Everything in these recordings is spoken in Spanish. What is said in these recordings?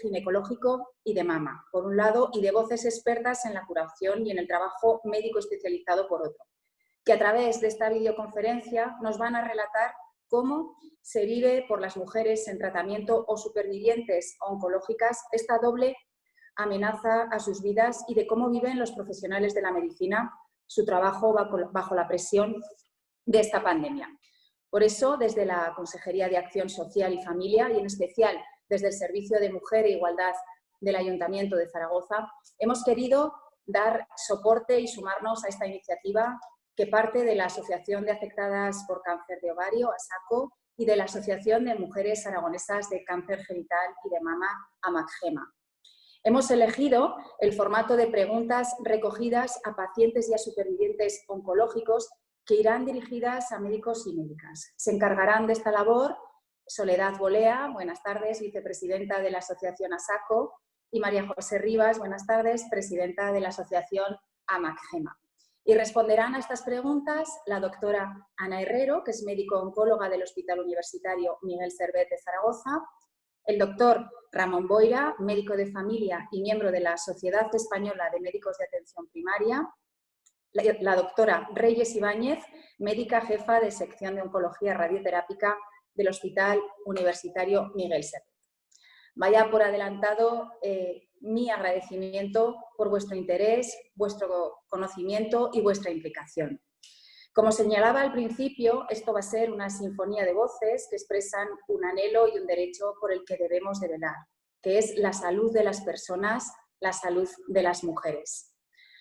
ginecológico y de mama, por un lado, y de voces expertas en la curación y en el trabajo médico especializado, por otro, que a través de esta videoconferencia nos van a relatar cómo se vive por las mujeres en tratamiento o supervivientes oncológicas esta doble amenaza a sus vidas y de cómo viven los profesionales de la medicina su trabajo bajo la presión de esta pandemia. Por eso, desde la Consejería de Acción Social y Familia, y en especial desde el Servicio de Mujer e Igualdad del Ayuntamiento de Zaragoza, hemos querido dar soporte y sumarnos a esta iniciativa que parte de la Asociación de Afectadas por Cáncer de Ovario, ASACO, y de la Asociación de Mujeres Aragonesas de Cáncer Genital y de Mama, AMACGEMA. Hemos elegido el formato de preguntas recogidas a pacientes y a supervivientes oncológicos que irán dirigidas a médicos y médicas. Se encargarán de esta labor Soledad Bolea, buenas tardes, vicepresidenta de la Asociación ASACO, y María José Rivas, buenas tardes, presidenta de la Asociación AMACGEMA. Y responderán a estas preguntas la doctora Ana Herrero, que es médico-oncóloga del Hospital Universitario Miguel Servet de Zaragoza, el doctor Ramón Boira, médico de familia y miembro de la Sociedad Española de Médicos de Atención Primaria, la doctora Reyes Ibáñez, médica jefa de sección de oncología radioterápica del Hospital Universitario Miguel Servet. Vaya por adelantado mi agradecimiento por vuestro interés, vuestro conocimiento y vuestra implicación. Como señalaba al principio, esto va a ser una sinfonía de voces que expresan un anhelo y un derecho por el que debemos de velar, que es la salud de las personas, la salud de las mujeres.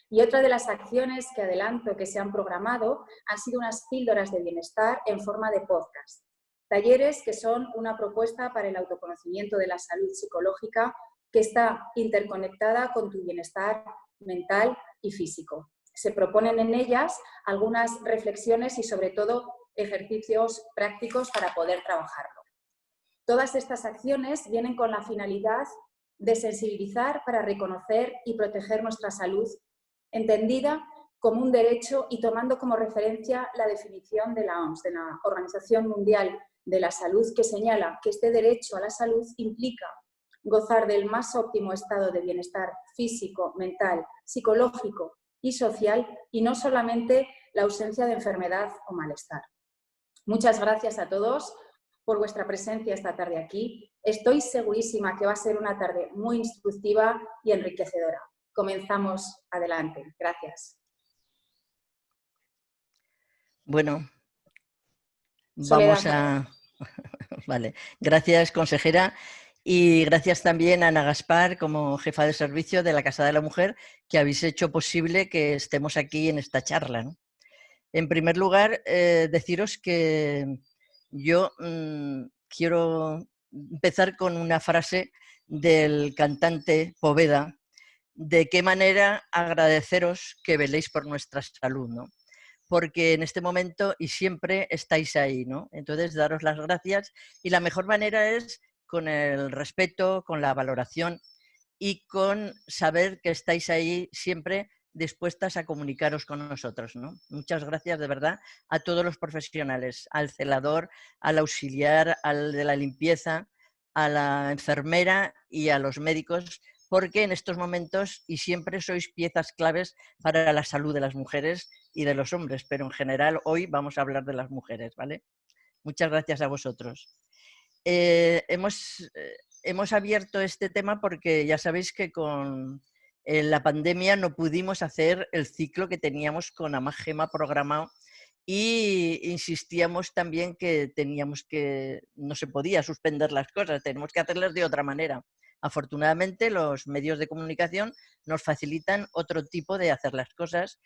Y otra de las acciones que adelanto que se han programado han sido unas píldoras de bienestar en forma de podcast. Talleres que son una propuesta para el autoconocimiento de la salud psicológica que está interconectada con tu bienestar mental y físico. Se proponen en ellas algunas reflexiones y sobre todo ejercicios prácticos para poder trabajarlo. Todas estas acciones vienen con la finalidad de sensibilizar para reconocer y proteger nuestra salud, entendida como un derecho y tomando como referencia la definición de la OMS, de la Organización Mundial de la Salud, que señala que este derecho a la salud implica gozar del más óptimo estado de bienestar físico, mental, psicológico y social, y no solamente la ausencia de enfermedad o malestar. Muchas gracias a todos por vuestra presencia esta tarde aquí. Estoy segurísima que va a ser una tarde muy instructiva y enriquecedora. Comenzamos adelante. Gracias. Bueno, Soledad. vamos a... Vale. Gracias, consejera. Y gracias también a Ana Gaspar, como jefa de servicio de la Casa de la Mujer, que habéis hecho posible que estemos aquí en esta charla, ¿no? En primer lugar, deciros que yo quiero empezar con una frase del cantante Poveda: de qué manera agradeceros que veléis por nuestra salud, ¿no? Porque en este momento y siempre estáis ahí, ¿no? Entonces, daros las gracias, y la mejor manera es con el respeto, con la valoración y con saber que estáis ahí siempre dispuestas a comunicaros con nosotros, ¿no? Muchas gracias de verdad a todos los profesionales, al celador, al auxiliar, al de la limpieza, a la enfermera y a los médicos, porque en estos momentos y siempre sois piezas claves para la salud de las mujeres y de los hombres, pero en general hoy vamos a hablar de las mujeres, ¿vale? Muchas gracias a vosotros. Hemos abierto este tema porque ya sabéis que con la pandemia no pudimos hacer el ciclo que teníamos con AMACGEMA programado, y insistíamos también que no se podía suspender las cosas, tenemos que hacerlas de otra manera. Afortunadamente los medios de comunicación nos facilitan otro tipo de hacer las cosas,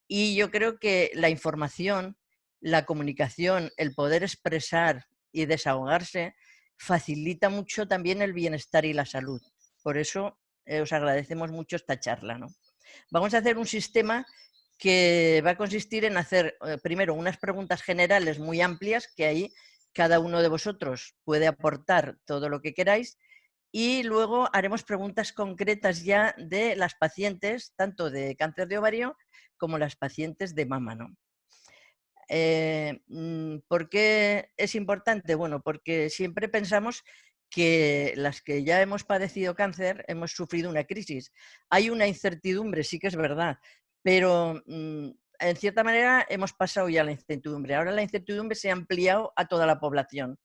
y yo creo que la información, la comunicación, el poder expresar y desahogarse facilita mucho también el bienestar y la salud. Por eso os agradecemos mucho esta charla, ¿no? Vamos a hacer un sistema que va a consistir en hacer primero unas preguntas generales muy amplias, que ahí cada uno de vosotros puede aportar todo lo que queráis, y luego haremos preguntas concretas ya de las pacientes, tanto de cáncer de ovario como las pacientes de mama, ¿no? ¿Por qué es importante? Bueno, porque siempre pensamos que las que ya hemos padecido cáncer hemos sufrido una crisis. Hay una incertidumbre, sí que es verdad, pero en cierta manera hemos pasado ya la incertidumbre. Ahora la incertidumbre se ha ampliado a toda la población,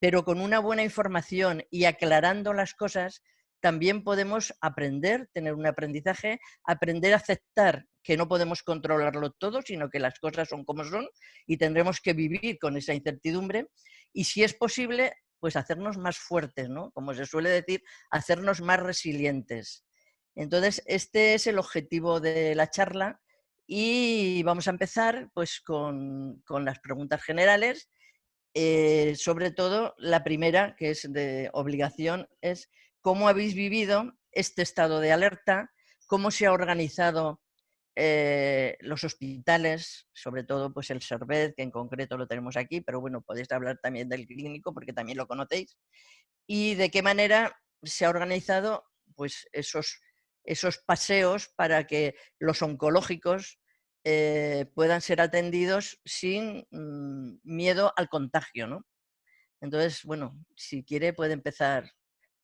pero con una buena información y aclarando las cosas, también podemos aprender, tener un aprendizaje, aprender a aceptar que no podemos controlarlo todo, sino que las cosas son como son y tendremos que vivir con esa incertidumbre. Y si es posible, pues hacernos más fuertes, ¿no? Como se suele decir, hacernos más resilientes. Entonces, este es el objetivo de la charla y vamos a empezar pues con las preguntas generales. Sobre todo, la primera, que es de obligación, es cómo habéis vivido este estado de alerta, cómo se ha organizado los hospitales, sobre todo pues el Servet, que en concreto lo tenemos aquí, pero bueno, podéis hablar también del clínico porque también lo conocéis, y de qué manera se ha organizado pues esos paseos para que los oncológicos puedan ser atendidos sin miedo al contagio, ¿no? Entonces, bueno, si quiere puede empezar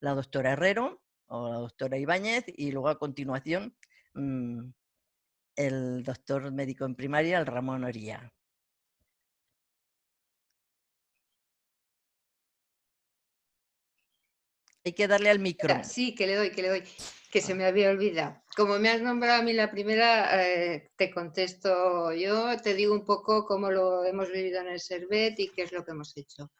la doctora Herrero o la doctora Ibáñez y luego a continuación mm, el doctor médico en primaria, el Ramón Oría. Hay que darle al micro. Sí, que le doy, que se me había olvidado. Como me has nombrado a mí la primera, te contesto yo, te digo un poco cómo lo hemos vivido en el Servet y qué es lo que hemos hecho.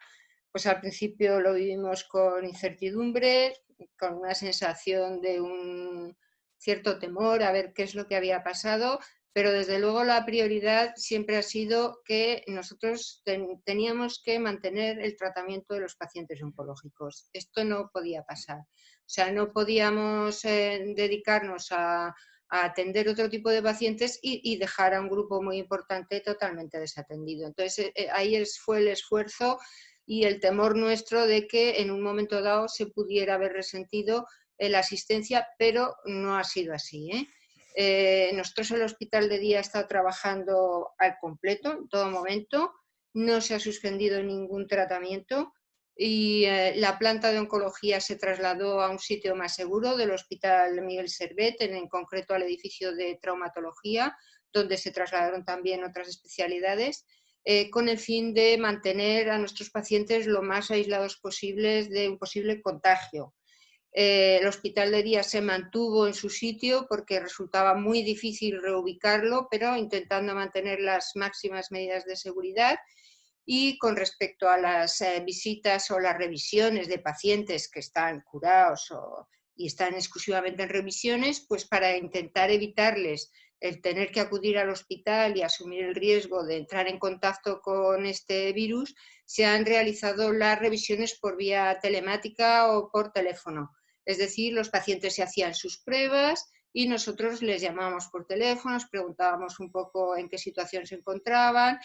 Pues al principio lo vivimos con incertidumbre, con una sensación de un cierto temor a ver qué es lo que había pasado, pero desde luego la prioridad siempre ha sido que nosotros teníamos que mantener el tratamiento de los pacientes oncológicos. Esto no podía pasar. O sea, no podíamos dedicarnos a atender otro tipo de pacientes y dejar a un grupo muy importante totalmente desatendido. Entonces, ahí fue el esfuerzo y el temor nuestro de que en un momento dado se pudiera haber resentido la asistencia, pero no ha sido así, ¿eh? Nosotros el hospital de día ha estado trabajando al completo en todo momento, no se ha suspendido ningún tratamiento y la planta de oncología se trasladó a un sitio más seguro del Hospital Miguel Servet, en concreto al edificio de traumatología, donde se trasladaron también otras especialidades, con el fin de mantener a nuestros pacientes lo más aislados posibles de un posible contagio. El hospital de día se mantuvo en su sitio porque resultaba muy difícil reubicarlo, pero intentando mantener las máximas medidas de seguridad. Y con respecto a las visitas o las revisiones de pacientes que están curados y están exclusivamente en revisiones, pues para intentar evitarles el tener que acudir al hospital y asumir el riesgo de entrar en contacto con este virus, se han realizado las revisiones por vía telemática o por teléfono. Es decir, los pacientes se hacían sus pruebas y nosotros les llamábamos por teléfono, les preguntábamos un poco en qué situación se encontraban,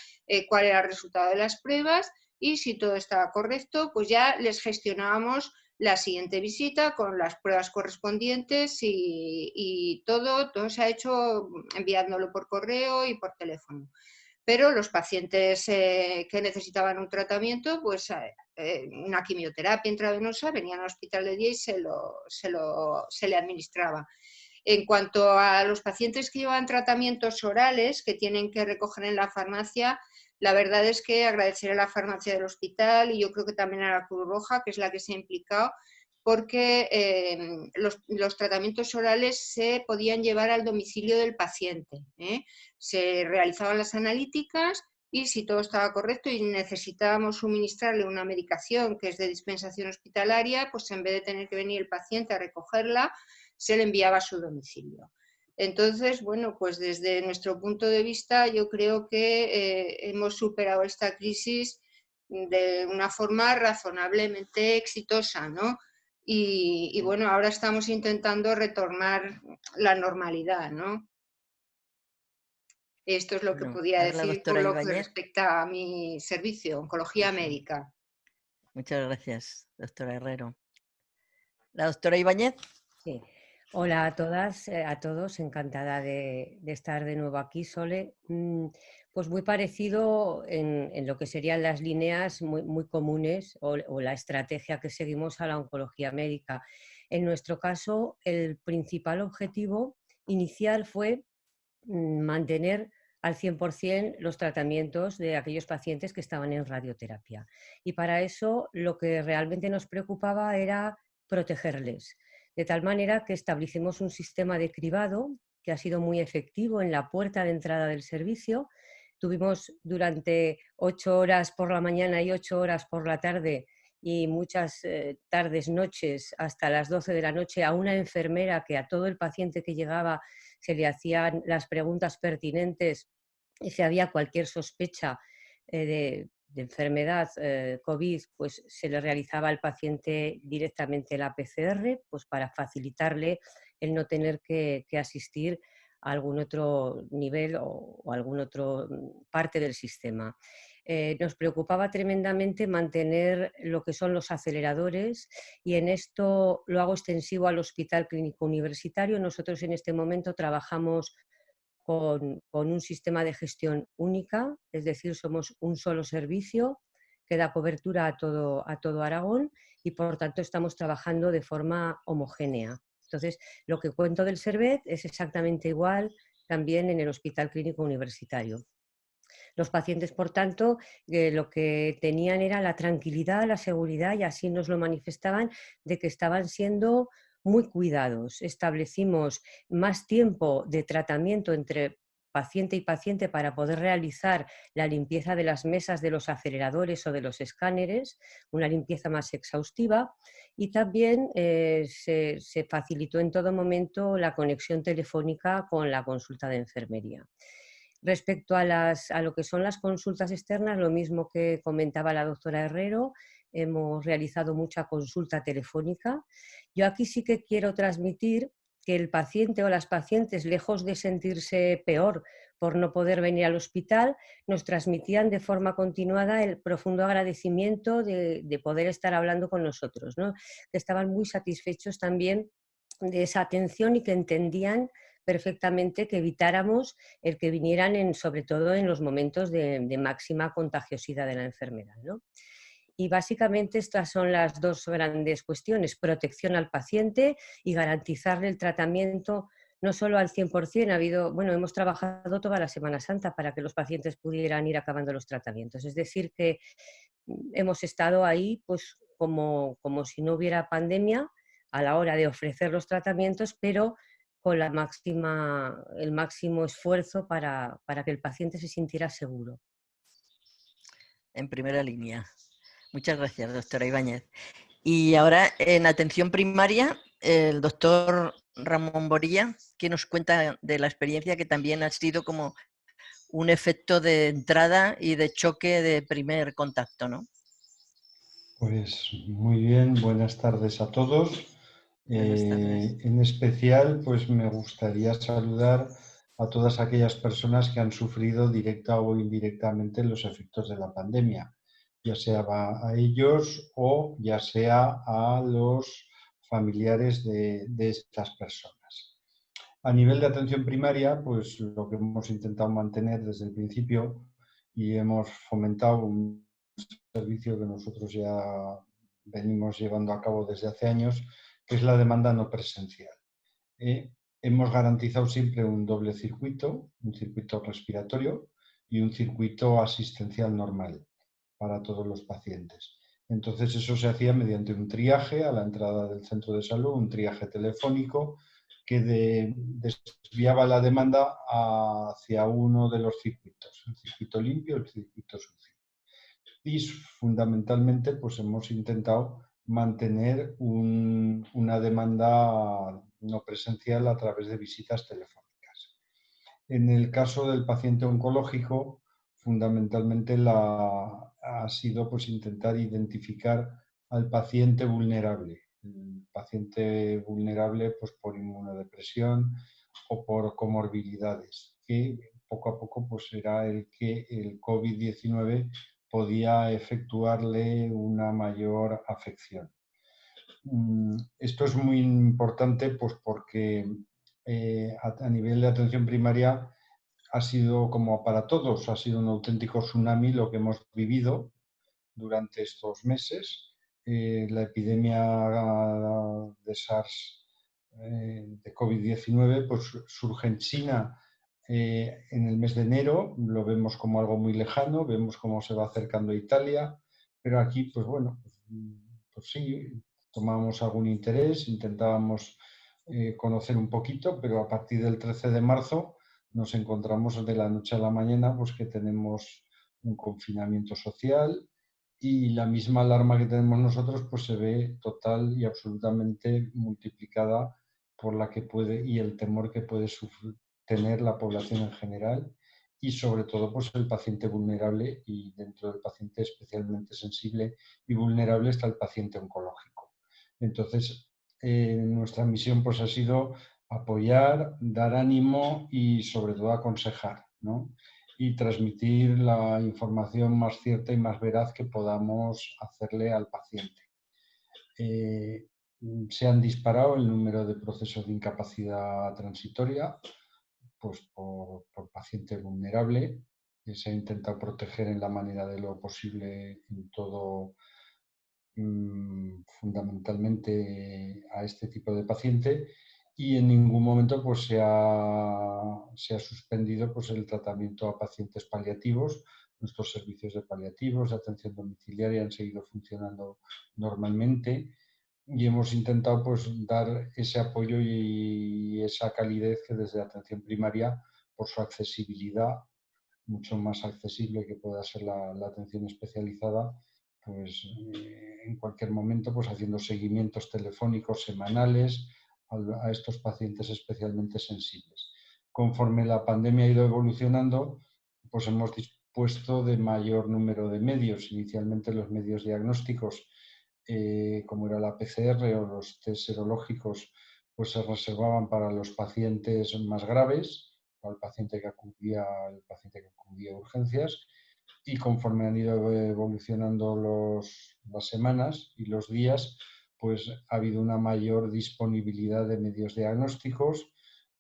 cuál era el resultado de las pruebas y si todo estaba correcto, pues ya les gestionábamos la siguiente visita con las pruebas correspondientes y todo se ha hecho enviándolo por correo y por teléfono. Pero los pacientes que necesitaban un tratamiento, pues una quimioterapia intravenosa, venían al hospital de día y se le administraba. En cuanto a los pacientes que llevan tratamientos orales que tienen que recoger en la farmacia, la verdad es que agradecer a la farmacia del hospital y yo creo que también a la Cruz Roja, que es la que se ha implicado, porque los tratamientos orales se podían llevar al domicilio del paciente. Se realizaban las analíticas y si todo estaba correcto y necesitábamos suministrarle una medicación que es de dispensación hospitalaria, pues en vez de tener que venir el paciente a recogerla, se le enviaba a su domicilio. Entonces, bueno, pues desde nuestro punto de vista yo creo que hemos superado esta crisis de una forma razonablemente exitosa, ¿no? Y bueno, ahora estamos intentando retornar la normalidad, ¿no? Esto es lo que podía Ahora la decir por doctora lo que Ibáñez. respecta a mi servicio, oncología médica. Muchas gracias, doctora Herrero. La doctora Ibáñez. Sí. Hola a todas, a todos, encantada de estar de nuevo aquí, Sole. Pues muy parecido en lo que serían las líneas muy comunes o la estrategia que seguimos a la oncología médica. En nuestro caso, el principal objetivo inicial fue mantener al 100% los tratamientos de aquellos pacientes que estaban en radioterapia. Y para eso lo que realmente nos preocupaba era protegerles, de tal manera que establecimos un sistema de cribado que ha sido muy efectivo en la puerta de entrada del servicio. Tuvimos durante 8 horas por la mañana y 8 horas por la tarde y muchas tardes, noches, hasta las 12 de la noche, a una enfermera que a todo el paciente que llegaba se le hacían las preguntas pertinentes y si había cualquier sospecha de enfermedad COVID, pues se le realizaba al paciente directamente la PCR, pues para facilitarle el no tener que asistir a algún otro nivel o algún otro parte del sistema. Nos preocupaba tremendamente mantener lo que son los aceleradores y en esto lo hago extensivo al Hospital Clínico Universitario. Nosotros en este momento trabajamos con un sistema de gestión única, es decir, somos un solo servicio que da cobertura a todo Aragón y por tanto estamos trabajando de forma homogénea. Entonces, lo que cuento del Servet es exactamente igual también en el Hospital Clínico Universitario. Los pacientes, por tanto, lo que tenían era la tranquilidad, la seguridad, y así nos lo manifestaban, de que estaban siendo muy cuidados. Establecimos más tiempo de tratamiento entre paciente y paciente para poder realizar la limpieza de las mesas de los aceleradores o de los escáneres, una limpieza más exhaustiva, y también se facilitó en todo momento la conexión telefónica con la consulta de enfermería. Respecto a lo que son las consultas externas, lo mismo que comentaba la doctora Herrero, hemos realizado mucha consulta telefónica. Yo aquí sí que quiero transmitir que el paciente o las pacientes, lejos de sentirse peor por no poder venir al hospital, nos transmitían de forma continuada el profundo agradecimiento de poder estar hablando con nosotros, ¿no? Que estaban muy satisfechos también de esa atención y que entendían perfectamente que evitáramos el que vinieran sobre todo en los momentos de máxima contagiosidad de la enfermedad, ¿no? Y básicamente estas son las dos grandes cuestiones: protección al paciente y garantizarle el tratamiento no solo al 100%. Hemos trabajado toda la Semana Santa para que los pacientes pudieran ir acabando los tratamientos. Es decir, que hemos estado ahí pues como si no hubiera pandemia a la hora de ofrecer los tratamientos, pero con el máximo esfuerzo para que el paciente se sintiera seguro. En primera línea. Muchas gracias, doctora Ibáñez. Y ahora, en atención primaria, el doctor Ramón Borilla, que nos cuenta de la experiencia que también ha sido como un efecto de entrada y de choque de primer contacto, ¿no? Pues muy bien, buenas tardes a todos. Buenas tardes. En especial, pues me gustaría saludar a todas aquellas personas que han sufrido directa o indirectamente los efectos de la pandemia, ya sea a ellos o ya sea a los familiares de estas personas. A nivel de atención primaria, pues lo que hemos intentado mantener desde el principio y hemos fomentado un servicio que nosotros ya venimos llevando a cabo desde hace años, que es la demanda no presencial. Hemos garantizado siempre un doble circuito, un circuito respiratorio y un circuito asistencial normal para todos los pacientes. Entonces eso se hacía mediante un triaje a la entrada del centro de salud, un triaje telefónico que desviaba la demanda hacia uno de los circuitos, el circuito limpio y el circuito sucio. Y fundamentalmente pues hemos intentado mantener una demanda no presencial a través de visitas telefónicas. En el caso del paciente oncológico, fundamentalmente ha sido pues intentar identificar al paciente vulnerable. El paciente vulnerable pues por inmunodepresión o por comorbilidades, que poco a poco pues era el que el COVID-19 podía efectuarle una mayor afección. Esto es muy importante pues porque a nivel de atención primaria ha sido, como para todos, ha sido un auténtico tsunami lo que hemos vivido durante estos meses. La epidemia de SARS, de COVID-19, pues surge en China en el mes de enero, lo vemos como algo muy lejano, vemos cómo se va acercando a Italia, pero aquí, pues bueno, pues sí, tomábamos algún interés, intentábamos conocer un poquito, pero a partir del 13 de marzo nos encontramos de la noche a la mañana pues que tenemos un confinamiento social y la misma alarma que tenemos nosotros pues se ve total y absolutamente multiplicada por la que puede y el temor que puede tener la población en general y sobre todo pues el paciente vulnerable, y dentro del paciente especialmente sensible y vulnerable está el paciente oncológico. Entonces, nuestra misión pues ha sido apoyar, dar ánimo y sobre todo aconsejar, ¿no? Y transmitir la información más cierta y más veraz que podamos hacerle al paciente. Se han disparado el número de procesos de incapacidad transitoria pues por paciente vulnerable, que se ha intentado proteger en la manera de lo posible en todo, fundamentalmente a este tipo de paciente, y en ningún momento pues, se ha suspendido pues, el tratamiento a pacientes paliativos. Nuestros servicios de paliativos, de atención domiciliaria han seguido funcionando normalmente y hemos intentado pues, dar ese apoyo y esa calidez que desde atención primaria, por su accesibilidad, mucho más accesible que pueda ser la atención especializada, pues en cualquier momento pues haciendo seguimientos telefónicos semanales a estos pacientes especialmente sensibles. Conforme la pandemia ha ido evolucionando, pues hemos dispuesto de mayor número de medios. Inicialmente los medios diagnósticos, como era la PCR o los test serológicos, pues se reservaban para los pacientes más graves, al paciente que acudía a urgencias, y conforme han ido evolucionando las semanas y los días, pues ha habido una mayor disponibilidad de medios diagnósticos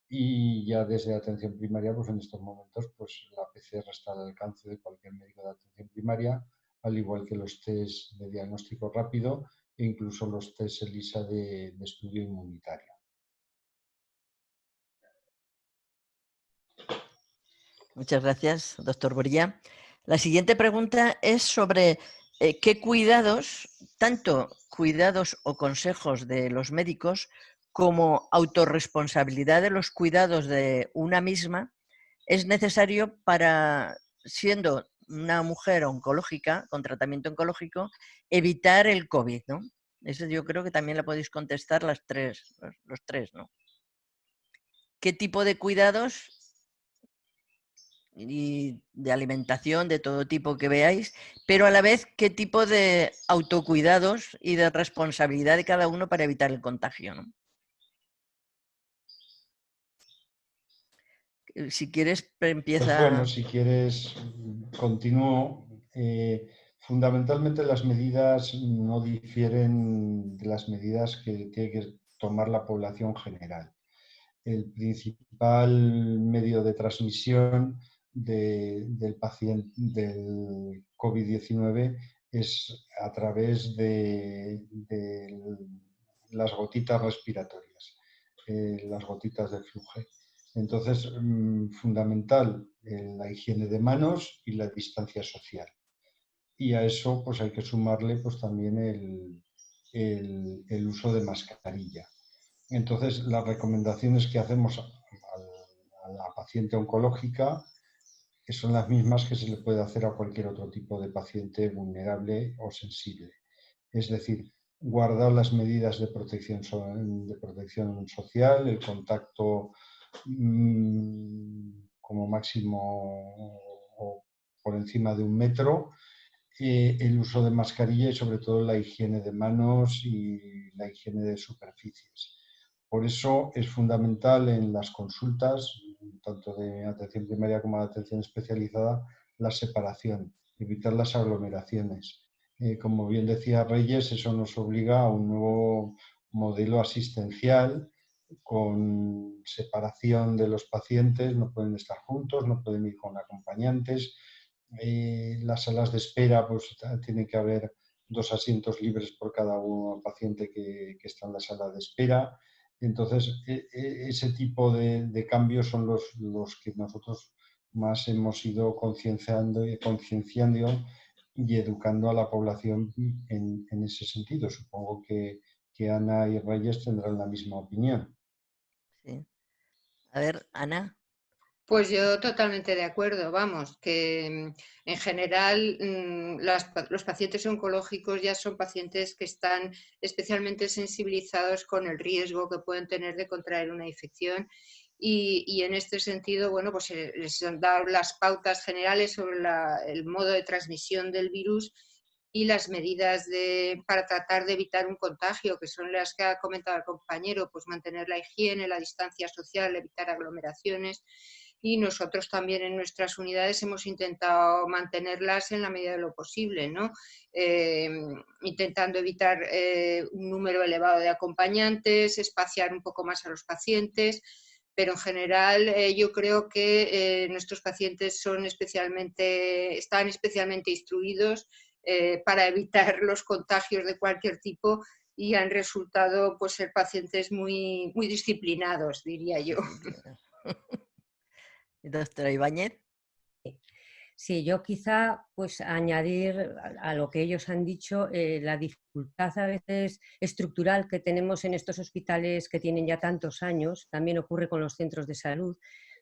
y ya desde atención primaria, pues en estos momentos, pues la PCR está al alcance de cualquier médico de atención primaria, al igual que los test de diagnóstico rápido e incluso los test ELISA de estudio inmunitario. Muchas gracias, doctor Boria. La siguiente pregunta es sobre qué cuidados, tanto cuidados o consejos de los médicos como autorresponsabilidad de los cuidados de una misma es necesario para, siendo una mujer oncológica, con tratamiento oncológico, evitar el COVID, ¿no? Eso yo creo que también la podéis contestar los tres, ¿no? ¿Qué tipo de cuidados y de alimentación de todo tipo que veáis, pero a la vez qué tipo de autocuidados y de responsabilidad de cada uno para evitar el contagio, ¿no? Si quieres, empieza. Pues bueno, si quieres, continúo. Fundamentalmente las medidas no difieren de las medidas que tiene que tomar la población general. El principal medio de transmisión del paciente del COVID-19 es a través de las gotitas respiratorias, las gotitas de flujo. Entonces, fundamental la higiene de manos y la distancia social. Y a eso pues hay que sumarle pues también el uso de mascarilla. Entonces, las recomendaciones que hacemos a la paciente oncológica que son las mismas que se le puede hacer a cualquier otro tipo de paciente vulnerable o sensible. Es decir, guardar las medidas de protección social, el contacto como máximo o por encima de 1 metro, el uso de mascarilla y sobre todo la higiene de manos y la higiene de superficies. Por eso es fundamental en las consultas, tanto de atención primaria como de atención especializada, la separación, evitar las aglomeraciones. Como bien decía Reyes, eso nos obliga a un nuevo modelo asistencial con separación de los pacientes, no pueden estar juntos, no pueden ir con acompañantes. Las salas de espera, pues tiene que haber 2 asientos libres por cada paciente que está en la sala de espera. Entonces, ese tipo de cambios son los que nosotros más hemos ido concienciando y educando a la población en ese sentido. Supongo que Ana y Reyes tendrán la misma opinión. Sí. A ver, Ana. Pues yo totalmente de acuerdo, vamos, que en general los pacientes oncológicos ya son pacientes que están especialmente sensibilizados con el riesgo que pueden tener de contraer una infección y en este sentido, bueno, pues les han dado las pautas generales sobre el modo de transmisión del virus y las medidas para tratar de evitar un contagio, que son las que ha comentado el compañero, pues mantener la higiene, la distancia social, evitar aglomeraciones. Y nosotros también en nuestras unidades hemos intentado mantenerlas en la medida de lo posible, ¿no? Intentando evitar un número elevado de acompañantes, espaciar un poco más a los pacientes, pero en general yo creo que nuestros pacientes están especialmente instruidos para evitar los contagios de cualquier tipo y han resultado pues, ser pacientes muy, muy disciplinados, diría yo. Doctora Ibáñez. Sí, yo quizá pues añadir a lo que ellos han dicho la dificultad a veces estructural que tenemos en estos hospitales que tienen ya tantos años, también ocurre con los centros de salud,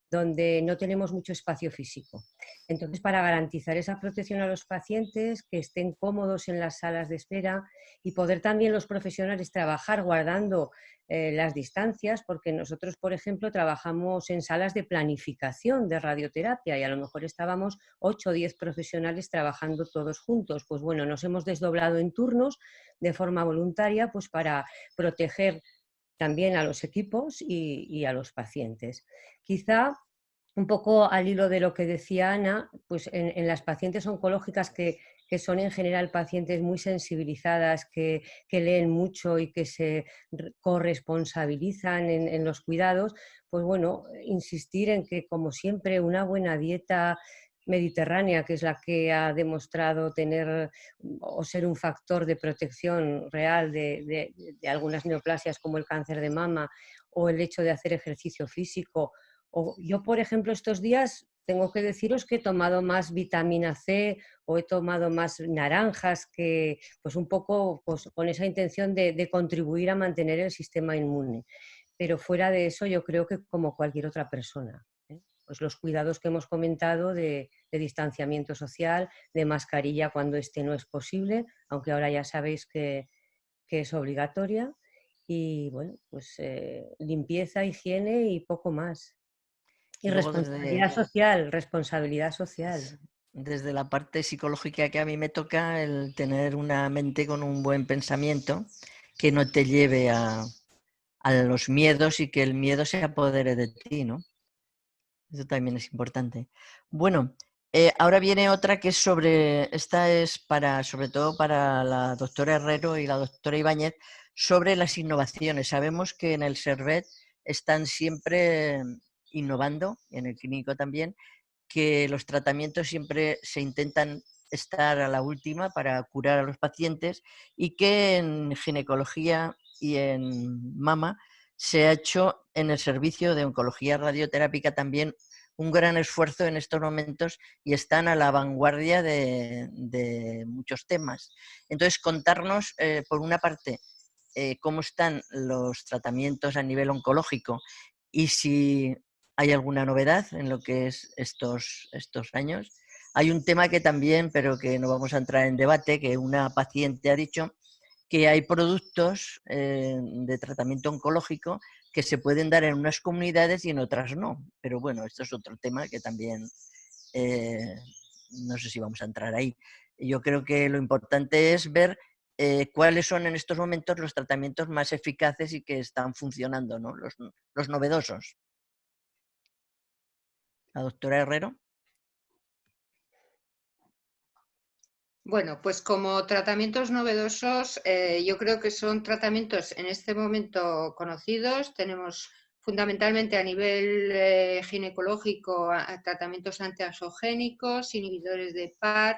donde no tenemos mucho espacio físico. Entonces, para garantizar esa protección a los pacientes, que estén cómodos en las salas de espera y poder también los profesionales trabajar guardando las distancias, porque nosotros, por ejemplo, trabajamos en salas de planificación de radioterapia y a lo mejor estábamos 8 o 10 profesionales trabajando todos juntos. Pues bueno, nos hemos desdoblado en turnos de forma voluntaria pues para proteger también a los equipos y a los pacientes. Quizá un poco al hilo de lo que decía Ana, pues en las pacientes oncológicas que son en general pacientes muy sensibilizadas, que leen mucho y que se corresponsabilizan en los cuidados, pues bueno, insistir en que como siempre una buena dieta mediterránea, que es la que ha demostrado tener o ser un factor de protección real de algunas neoplasias como el cáncer de mama o el hecho de hacer ejercicio físico. O yo, por ejemplo, estos días tengo que deciros que he tomado más vitamina C o he tomado más naranjas, que pues un poco pues, con esa intención de contribuir a mantener el sistema inmune. Pero fuera de eso, yo creo que como cualquier otra persona, pues los cuidados que hemos comentado de distanciamiento social, de mascarilla cuando este no es posible, aunque ahora ya sabéis que es obligatoria, y bueno, pues limpieza, higiene y poco más. Y Y luego responsabilidad social. desde la parte psicológica que a mí me toca, el tener una mente con un buen pensamiento que no te lleve a los miedos y que el miedo se apodere de ti, ¿no? Eso también es importante. Bueno, ahora viene otra que es esta es sobre todo para la doctora Herrero y la doctora Ibáñez, sobre las innovaciones. Sabemos que en el Servet están siempre innovando, en el clínico también, que los tratamientos siempre se intentan estar a la última para curar a los pacientes y que en ginecología y en mama se ha hecho en el servicio de oncología radioterápica también un gran esfuerzo en estos momentos y están a la vanguardia de muchos temas. Entonces, contarnos, por una parte, cómo están los tratamientos a nivel oncológico y si hay alguna novedad en lo que es estos años. Hay un tema que también, pero que no vamos a entrar en debate, que una paciente ha dicho que hay productos de tratamiento oncológico que se pueden dar en unas comunidades y en otras no. Pero bueno, esto es otro tema que también no sé si vamos a entrar ahí. Yo creo que lo importante es ver cuáles son en estos momentos los tratamientos más eficaces y que están funcionando, ¿no? Los novedosos. La doctora Herrero. Bueno, pues como tratamientos novedosos, yo creo que son tratamientos en este momento conocidos. Tenemos fundamentalmente a nivel ginecológico tratamientos antiangiogénicos, inhibidores de PARP.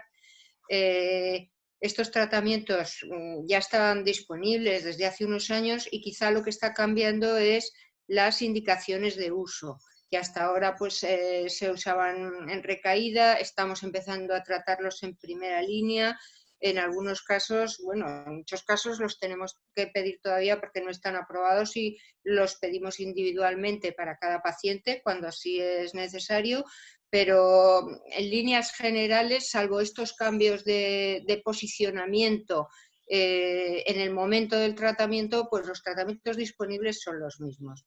Estos tratamientos ya estaban disponibles desde hace unos años y quizá lo que está cambiando es las indicaciones de uso, que hasta ahora pues, se usaban en recaída, estamos empezando a tratarlos en primera línea. En algunos casos, bueno, en muchos casos los tenemos que pedir todavía porque no están aprobados y los pedimos individualmente para cada paciente cuando así es necesario, pero en líneas generales, salvo estos cambios de posicionamiento en el momento del tratamiento, pues los tratamientos disponibles son los mismos.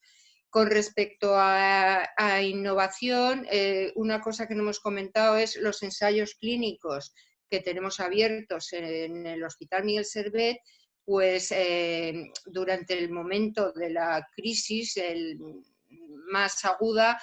Con respecto a innovación, una cosa que no hemos comentado es los ensayos clínicos que tenemos abiertos en el Hospital Miguel Servet, pues durante el momento de la crisis más aguda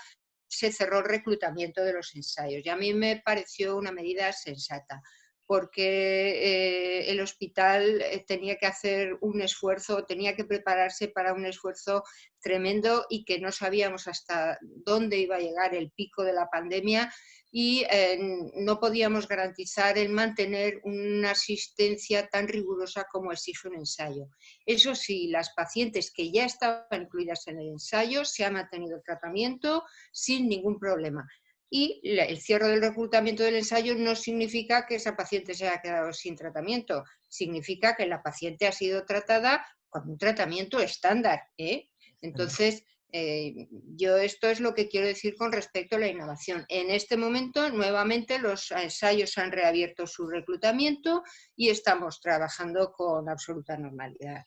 se cerró el reclutamiento de los ensayos y a mí me pareció una medida sensata porque el hospital tenía que hacer un esfuerzo, tenía que prepararse para un esfuerzo tremendo y que no sabíamos hasta dónde iba a llegar el pico de la pandemia y no podíamos garantizar el mantener una asistencia tan rigurosa como exige un ensayo. Eso sí, las pacientes que ya estaban incluidas en el ensayo se ha mantenido el tratamiento sin ningún problema. Y el cierre del reclutamiento del ensayo no significa que esa paciente se haya quedado sin tratamiento, significa que la paciente ha sido tratada con un tratamiento estándar. Entonces, yo esto es lo que quiero decir con respecto a la innovación. En este momento, nuevamente, los ensayos han reabierto su reclutamiento y estamos trabajando con absoluta normalidad.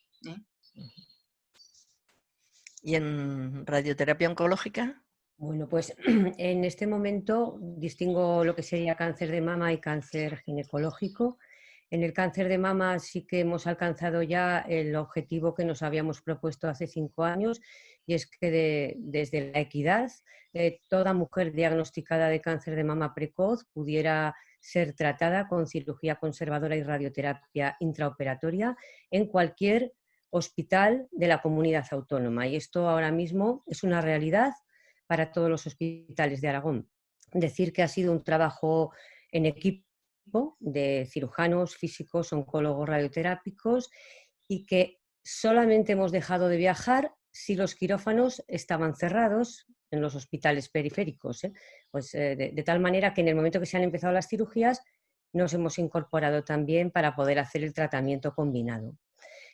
¿Y en radioterapia oncológica? Bueno, pues en este momento distingo lo que sería cáncer de mama y cáncer ginecológico. En el cáncer de mama sí que hemos alcanzado ya el objetivo que nos habíamos propuesto hace 5 años y es que desde la equidad toda mujer diagnosticada de cáncer de mama precoz pudiera ser tratada con cirugía conservadora y radioterapia intraoperatoria en cualquier hospital de la comunidad autónoma. Y esto ahora mismo es una realidad para todos los hospitales de Aragón. Decir que ha sido un trabajo en equipo de cirujanos, físicos, oncólogos, radioterápicos y que solamente hemos dejado de viajar si los quirófanos estaban cerrados en los hospitales periféricos. Pues, de tal manera que en el momento que se han empezado las cirugías nos hemos incorporado también para poder hacer el tratamiento combinado.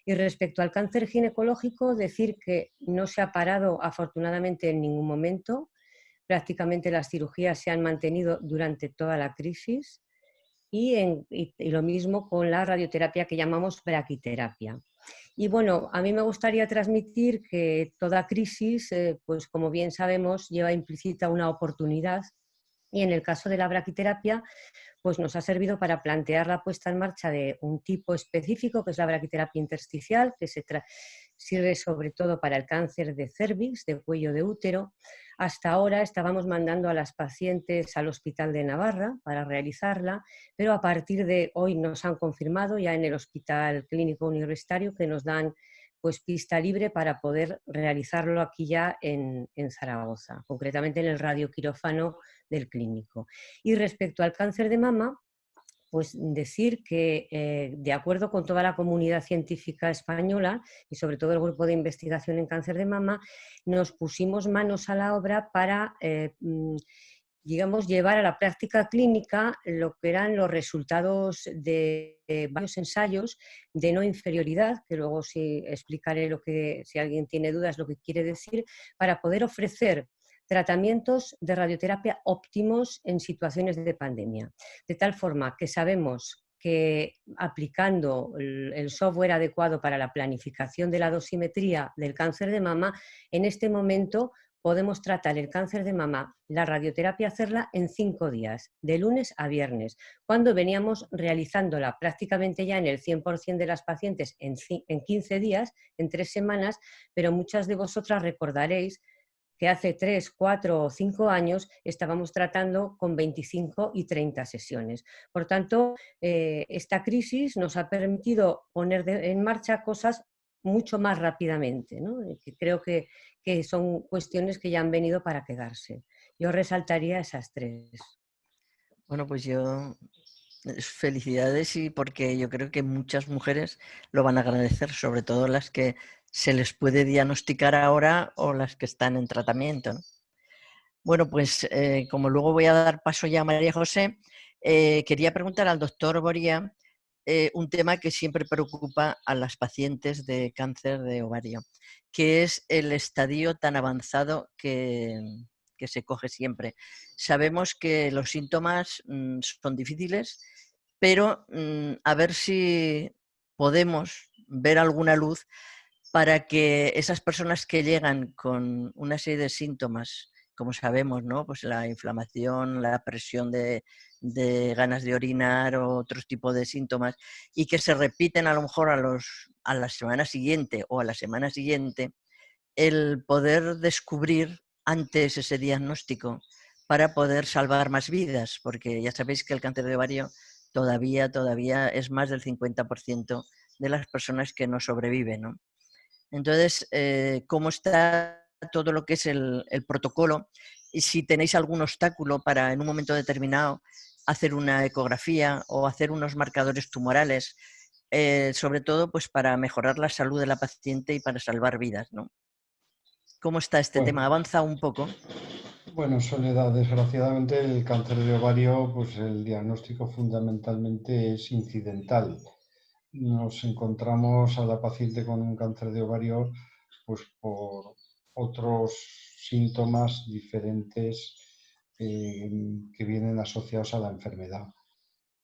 Y respecto al cáncer ginecológico, decir que no se ha parado afortunadamente en ningún momento. Prácticamente las cirugías se han mantenido durante toda la crisis y lo mismo con la radioterapia que llamamos braquiterapia. Y bueno, a mí me gustaría transmitir que toda crisis, pues como bien sabemos, lleva implícita una oportunidad y en el caso de la braquiterapia, pues nos ha servido para plantear la puesta en marcha de un tipo específico, que es la braquiterapia intersticial, que sirve sobre todo para el cáncer de cérvix, de cuello de útero. Hasta ahora estábamos mandando a las pacientes al Hospital de Navarra para realizarla, pero a partir de hoy nos han confirmado ya en el Hospital Clínico Universitario que nos dan pues pista libre para poder realizarlo aquí ya en Zaragoza, concretamente en el radioquirófano del clínico. Y respecto al cáncer de mama, pues decir que de acuerdo con toda la comunidad científica española y sobre todo el grupo de investigación en cáncer de mama, nos pusimos manos a la obra para digamos, llevar a la práctica clínica lo que eran los resultados de varios ensayos de no inferioridad, que luego sí explicaré si alguien tiene dudas, lo que quiere decir, para poder ofrecer tratamientos de radioterapia óptimos en situaciones de pandemia. De tal forma que sabemos que aplicando el software adecuado para la planificación de la dosimetría del cáncer de mama, en este momento podemos tratar el cáncer de mama, la radioterapia, hacerla en 5 días, de lunes a viernes, cuando veníamos realizándola prácticamente ya en el 100% de las pacientes en 15 días, en 3 semanas, pero muchas de vosotras recordaréis que hace 3, 4 o 5 años estábamos tratando con 25 y 30 sesiones. Por tanto, esta crisis nos ha permitido poner en marcha cosas mucho más rápidamente, ¿no? Que creo que son cuestiones que ya han venido para quedarse. Yo resaltaría esas 3. Bueno, pues yo felicidades, y porque yo creo que muchas mujeres lo van a agradecer, sobre todo las que se les puede diagnosticar ahora o las que están en tratamiento, ¿no? Bueno, pues como luego voy a dar paso ya a María José, quería preguntar al doctor Boria un tema que siempre preocupa a las pacientes de cáncer de ovario, que es el estadio tan avanzado que se coge siempre. Sabemos que los síntomas son difíciles, pero a ver si podemos ver alguna luz para que esas personas que llegan con una serie de síntomas, como sabemos, ¿no? Pues la inflamación, la presión de ganas de orinar o otros tipos de síntomas, y que se repiten a lo mejor a la semana siguiente o a la semana siguiente, el poder descubrir antes ese diagnóstico para poder salvar más vidas, porque ya sabéis que el cáncer de ovario todavía es más del 50% de las personas que no sobreviven, ¿no? Entonces, ¿cómo está todo lo que es el protocolo? Y si tenéis algún obstáculo para en un momento determinado hacer una ecografía o hacer unos marcadores tumorales, sobre todo pues para mejorar la salud de la paciente y para salvar vidas, ¿no? ¿Cómo está este tema? Bueno, ¿Avanza un poco? bueno, Soledad, desgraciadamente el cáncer de ovario, pues el diagnóstico fundamentalmente es incidental. Nos encontramos a la paciente con un cáncer de ovario pues por otros síntomas diferentes que vienen asociados a la enfermedad.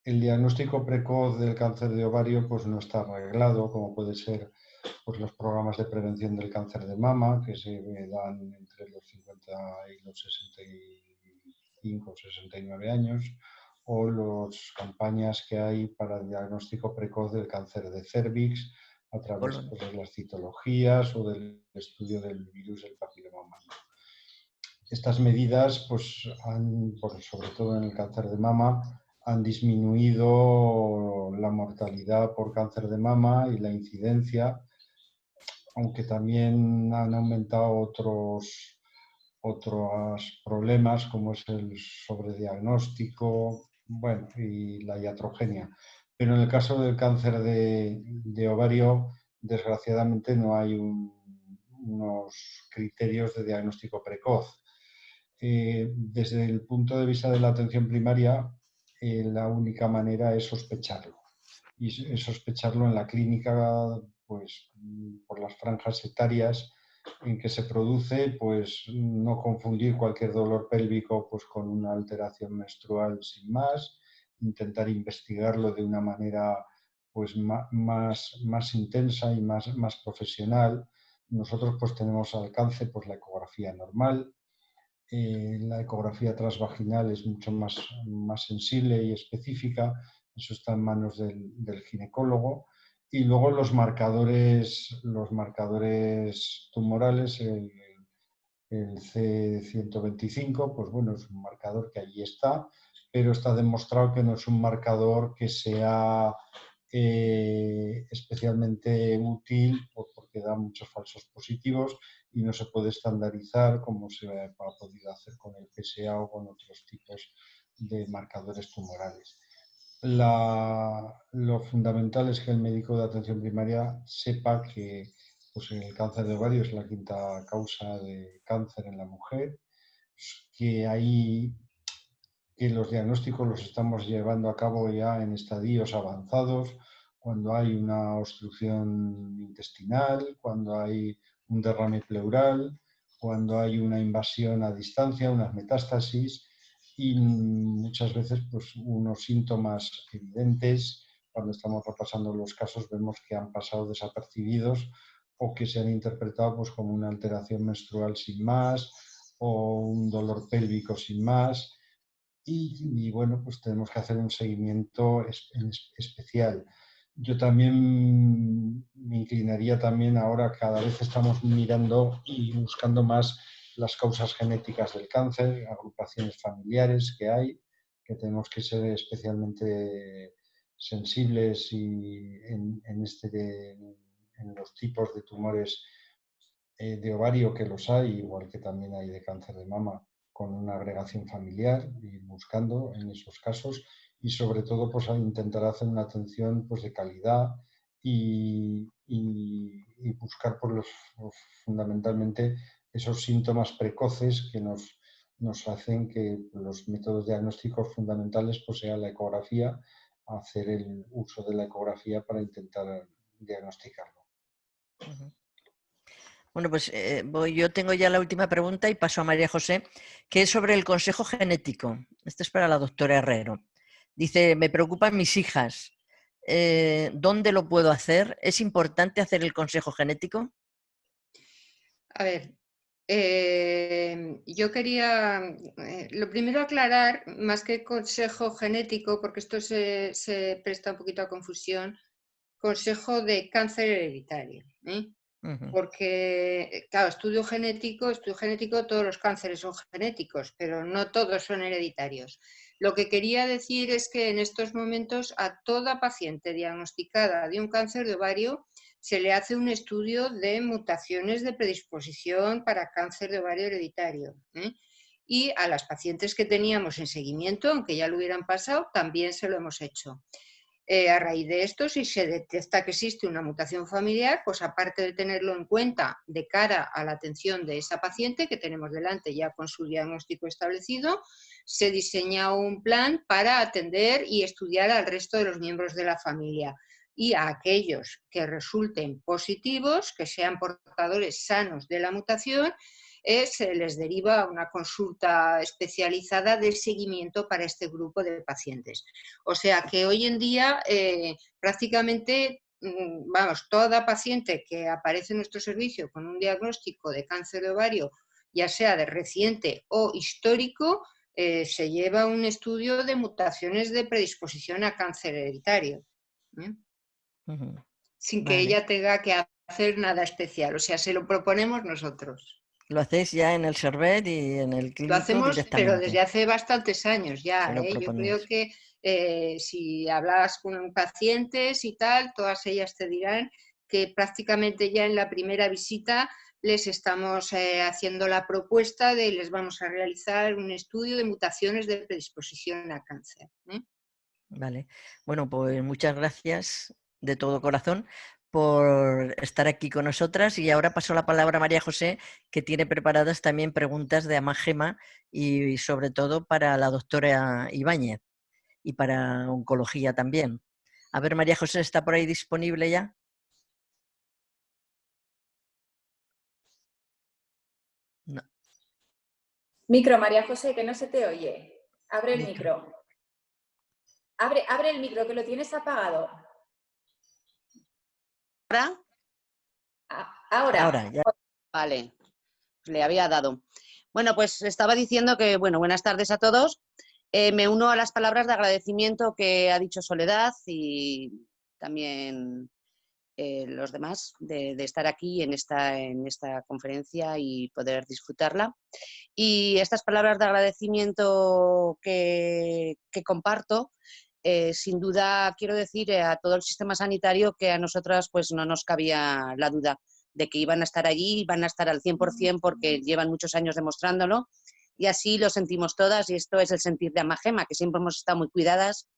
El diagnóstico precoz del cáncer de ovario pues no está arreglado, como puede ser pues, los programas de prevención del cáncer de mama, que se dan entre los 50 y los 65 o 69 años, o las campañas que hay para el diagnóstico precoz del cáncer de cervix a través Colon. pues, de las citologías o del estudio del virus del papiloma humano. Estas medidas, pues, sobre todo en el cáncer de mama, han disminuido la mortalidad por cáncer de mama y la incidencia, aunque también han aumentado otros problemas como es el sobrediagnóstico, bueno, y la iatrogenia. Pero en el caso del cáncer de ovario, desgraciadamente no hay unos criterios de diagnóstico precoz. Desde el punto de vista de la atención primaria, la única manera es sospecharlo. Y es sospecharlo en la clínica, pues por las franjas etarias en que se produce, pues no confundir cualquier dolor pélvico pues, con una alteración menstrual sin más, intentar investigarlo de una manera pues, más intensa y más profesional. Nosotros pues tenemos al alcance pues, la ecografía normal. La ecografía transvaginal es mucho más sensible y específica, eso está en manos del ginecólogo. Y luego los marcadores tumorales, el C125, pues bueno, es un marcador que allí está, pero está demostrado que no es un marcador que sea especialmente útil porque da muchos falsos positivos y no se puede estandarizar como se ha podido hacer con el PSA o con otros tipos de marcadores tumorales. Lo fundamental es que el médico de atención primaria sepa que pues, el cáncer de ovario es la quinta causa de cáncer en la mujer, que los diagnósticos los estamos llevando a cabo ya en estadios avanzados, cuando hay una obstrucción intestinal, cuando hay un derrame pleural, cuando hay una invasión a distancia, unas metástasis y muchas veces pues, unos síntomas evidentes. Cuando estamos repasando los casos vemos que han pasado desapercibidos o que se han interpretado pues, como una alteración menstrual sin más o un dolor pélvico sin más. Y bueno, pues tenemos que hacer un seguimiento especial. Yo también me inclinaría también ahora, cada vez estamos mirando y buscando más las causas genéticas del cáncer, agrupaciones familiares que hay, que tenemos que ser especialmente sensibles y en los tipos de tumores de ovario, que los hay, igual que también hay de cáncer de mama, con una agregación familiar y buscando en esos casos, y sobre todo pues intentar hacer una atención pues de calidad y buscar por fundamentalmente esos síntomas precoces que nos hacen que los métodos diagnósticos fundamentales pues sea la ecografía, hacer el uso de la ecografía para intentar diagnosticarlo. Bueno, pues yo tengo ya la última pregunta y paso a María José, que es sobre el consejo genético. Esto es para la doctora Herrero. Dice, me preocupan mis hijas. ¿Dónde lo puedo hacer? ¿Es importante hacer el consejo genético? A ver, yo quería, lo primero aclarar, más que consejo genético, porque esto se presta un poquito a confusión, consejo de cáncer hereditario. Porque, claro, estudio genético, todos los cánceres son genéticos, pero no todos son hereditarios. Lo que quería decir es que en estos momentos a toda paciente diagnosticada de un cáncer de ovario se le hace un estudio de mutaciones de predisposición para cáncer de ovario hereditario. Y a las pacientes que teníamos en seguimiento, aunque ya lo hubieran pasado, también se lo hemos hecho. A raíz de esto, si se detecta que existe una mutación familiar, pues aparte de tenerlo en cuenta de cara a la atención de esa paciente que tenemos delante ya con su diagnóstico establecido, se diseña un plan para atender y estudiar al resto de los miembros de la familia. Y a aquellos que resulten positivos, que sean portadores sanos de la mutación, se les deriva a una consulta especializada de seguimiento para este grupo de pacientes. O sea que hoy en día prácticamente, vamos, toda paciente que aparece en nuestro servicio con un diagnóstico de cáncer de ovario, ya sea de reciente o histórico, se lleva un estudio de mutaciones de predisposición a cáncer hereditario. Sin que ella tenga que hacer nada especial, o sea, se lo proponemos nosotros. Lo hacéis ya en el Servet y en el clínico lo hacemos, directamente. Pero desde hace bastantes años ya. Yo creo que si hablas con pacientes y tal, todas ellas te dirán que prácticamente ya en la primera visita les estamos haciendo la propuesta de les vamos a realizar un estudio de mutaciones de predisposición a cáncer. Vale. Bueno, pues muchas gracias de todo corazón por estar aquí con nosotras, y ahora paso la palabra a María José, que tiene preparadas también preguntas de Amagema y sobre todo para la doctora Ibáñez y para oncología también. A ver, María José, ¿está por ahí disponible ya? No. Micro, María José, que no se te oye. Abre el micro. Abre el micro, que lo tienes apagado. ¿Ahora? Ahora. Ya. Vale, le había dado. Bueno, pues estaba diciendo que, bueno, buenas tardes a todos. Me uno a las palabras de agradecimiento que ha dicho Soledad y también los demás de estar aquí en esta conferencia y poder disfrutarla. Y estas palabras de agradecimiento que comparto, sin duda quiero decir a todo el sistema sanitario que a nosotras pues no nos cabía la duda de que iban a estar allí, van a estar al 100% porque llevan muchos años demostrándolo, y así lo sentimos todas, y esto es el sentir de Amagema, que siempre hemos estado muy cuidadas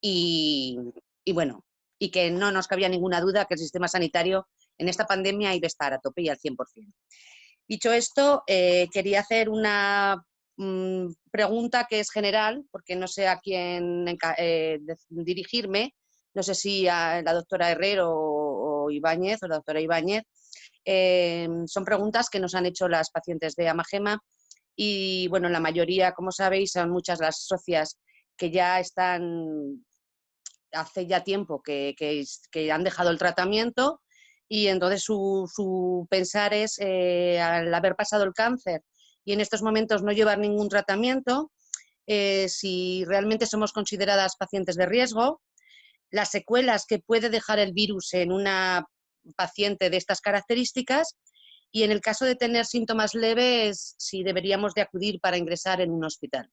y bueno, y que no nos cabía ninguna duda que el sistema sanitario en esta pandemia iba a estar a tope y al 100%. Dicho esto, quería hacer una pregunta que es general, porque no sé a quién dirigirme, no sé si a la doctora Herrero o Ibáñez, o la doctora Ibáñez. Son preguntas que nos han hecho las pacientes de Amagema y, bueno, la mayoría, como sabéis, son muchas las socias que ya están hace ya tiempo que han dejado el tratamiento, y entonces su pensar es, al haber pasado el cáncer y en estos momentos no llevar ningún tratamiento, si realmente somos consideradas pacientes de riesgo, las secuelas que puede dejar el virus en una paciente de estas características y en el caso de tener síntomas leves, si deberíamos de acudir para ingresar en un hospital.